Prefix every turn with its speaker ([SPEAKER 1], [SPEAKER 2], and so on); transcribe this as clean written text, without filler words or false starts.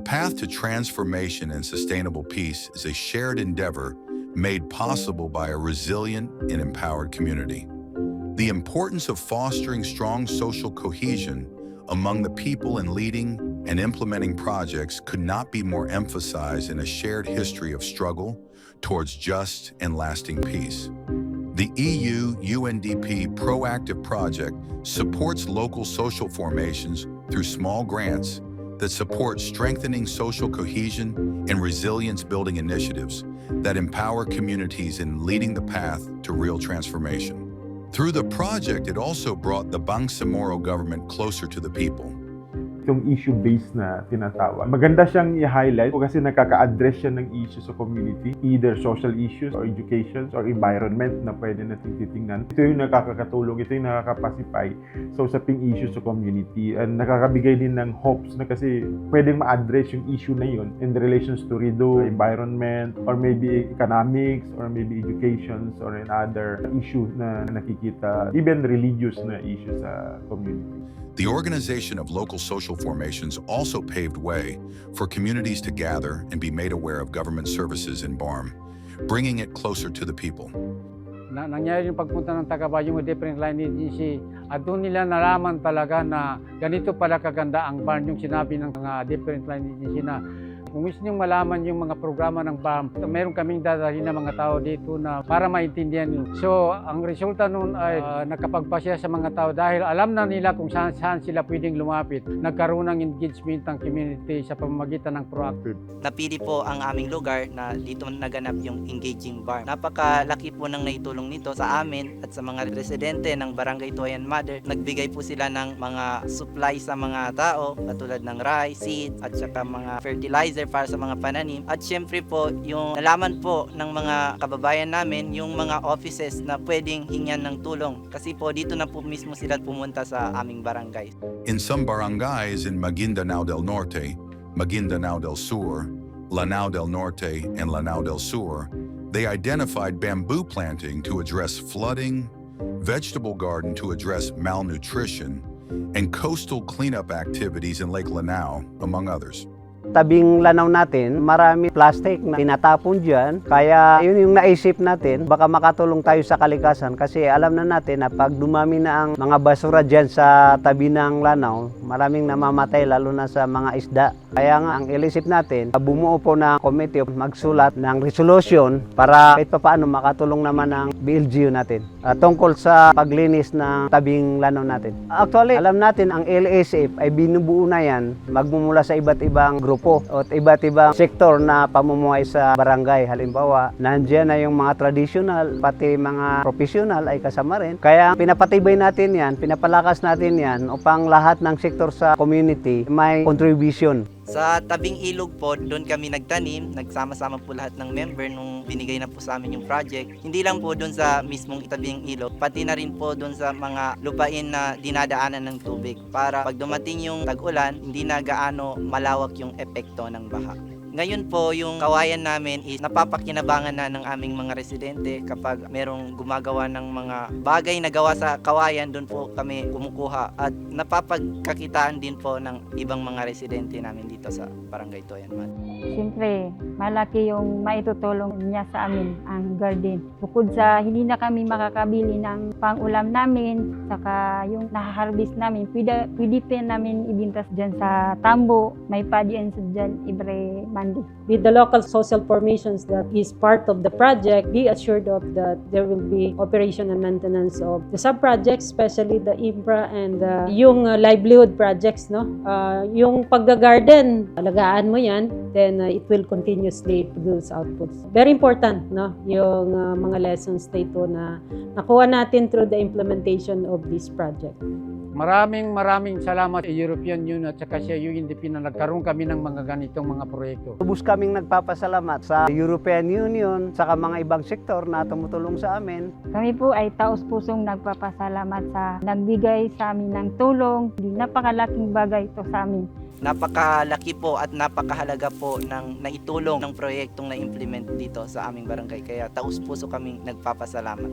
[SPEAKER 1] path to transformation and sustainable peace is a shared endeavor made possible by a resilient and empowered community. The importance of fostering strong social cohesion among the people in leading and implementing projects could not be more emphasized in a shared history of struggle towards just and lasting peace. The EU UNDP Proactive Project supports local social formations through small grants that support strengthening social cohesion and resilience-building initiatives that empower communities in leading the path to real transformation. Through the project, it also brought the Bangsamoro government closer to the people.
[SPEAKER 2] Yung issue-based na tinatawag. Maganda siyang i-highlight kasi nakaka-address siya ng issue sa community, either social issues or education or environment na pwede natin titingnan. Ito yung nakakatulong, ito yung nakakapacify sa usaping issue sa community and nakakabigay din ng hopes na kasi pwedeng ma-address yung issue na yun in relations to redo, environment, or maybe economics, or maybe education, or in other issue na nakikita, even religious na issue sa community.
[SPEAKER 1] The organization of local social formations also paved way for communities to gather and be made aware of government services in BARM, bringing it closer to the people.
[SPEAKER 3] Nangyari yung pagpunta ng taga-Baguio mo Different Line Agency at doon nila nalaman talaga na ganito pala kaganda ang BARM, yung sinabi ng mga Different Line Agency na kung gusto nyo malaman yung mga programa ng BARM, meron kaming dadalhin na mga tao dito na para maintindihan yun. So, ang resulta nun ay nakapagpasya sa mga tao dahil alam na nila kung saan sila pwedeng lumapit. Nagkaroon ng engagement ng community sa pamamagitan ng proactive.
[SPEAKER 4] Napili po ang aming lugar na dito naganap yung engaging BARM. Napakalaki po ng naitulong nito sa amin at sa mga residente ng Barangay Toyan Mother. Nagbigay po sila ng mga supply sa mga tao katulad ng rice, seed at saka mga fertilizer para sa mga pananim. At syempre po, yung nalaman po ng mga kababayan namin, yung mga offices na pwedeng hingyan ng tulong. Kasi po dito na po mismo sila pumunta sa aming barangay.
[SPEAKER 1] In some barangays in Maguindanao del Norte, Maguindanao del Sur, Lanao del Norte, and Lanao del Sur, they identified bamboo planting to address flooding, vegetable garden to address malnutrition, and coastal cleanup activities in Lake Lanao, among others.
[SPEAKER 5] Tabing Lanao natin, marami plastic na tinatapon dyan. Kaya yun yung naisip natin, baka makatulong tayo sa kalikasan kasi alam na natin na pag dumami na ang mga basura dyan sa tabi ng Lanao, maraming namamatay lalo na sa mga isda. Kaya nga ang ilisip natin, bumuo po ng committee magsulat ng resolution para kahit paano makatulong naman ang BLGU natin tungkol sa paglinis ng tabing Lanao natin. Actually, alam natin ang LSF ay binubuo na yan magmumula sa iba't ibang grupo at iba't ibang sektor na pamumuhay sa barangay. Halimbawa, nandiyan na yung mga traditional, pati mga professional ay kasama rin. Kaya pinapatibay natin yan, pinapalakas natin yan upang lahat ng sektor sa community may contribution.
[SPEAKER 4] Sa tabing ilog po, doon kami nagtanim, nagsama-sama po lahat ng member nung binigay na po sa amin yung project. Hindi lang po doon sa mismong tabing ilog, pati na rin po doon sa mga lupain na dinadaanan ng tubig para pag dumating yung tag-ulan, hindi na gaano malawak yung epekto ng baha. Ngayon po, yung kawayan namin is napapakinabangan na ng aming mga residente kapag merong gumagawa ng mga bagay na gawa sa kawayan, doon po kami kumukuha at napapagkakitaan din po ng ibang mga residente namin dito sa Barangay Toyan Mother.
[SPEAKER 6] Siyempre, malaki yung maitutulong niya sa amin ang garden. Bukod sa hindi na kami makakabili ng pang-ulam namin, saka yung naharvest namin, pwede pa namin ibintas dyan sa tambo, may padian sa dyan every Monday.
[SPEAKER 7] With the local social formations that is part of the project, be assured of that there will be operation and maintenance of the sub-projects, especially the infra and yung livelihood projects, no? Yung pagga-garden, alagaan mo yan, then it will continuously produce outputs. Very important, no? Yung mga lessons na ito na nakuha natin through the implementation of this project.
[SPEAKER 3] Maraming salamat sa European Union at saka sa UNDP na nagkaroon kami ng mga ganitong mga proyekto.
[SPEAKER 5] Lubos kaming nagpapasalamat sa European Union, saka mga ibang sektor na tumutulong sa amin.
[SPEAKER 6] Kami po ay taos-pusong nagpapasalamat sa nagbigay sa amin ng tulong. Napakalaking bagay ito sa amin.
[SPEAKER 4] Napakalaki po at napakahalaga po ng naitulong ng proyektong na-implement dito sa aming barangay. Kaya taos-puso kaming nagpapasalamat.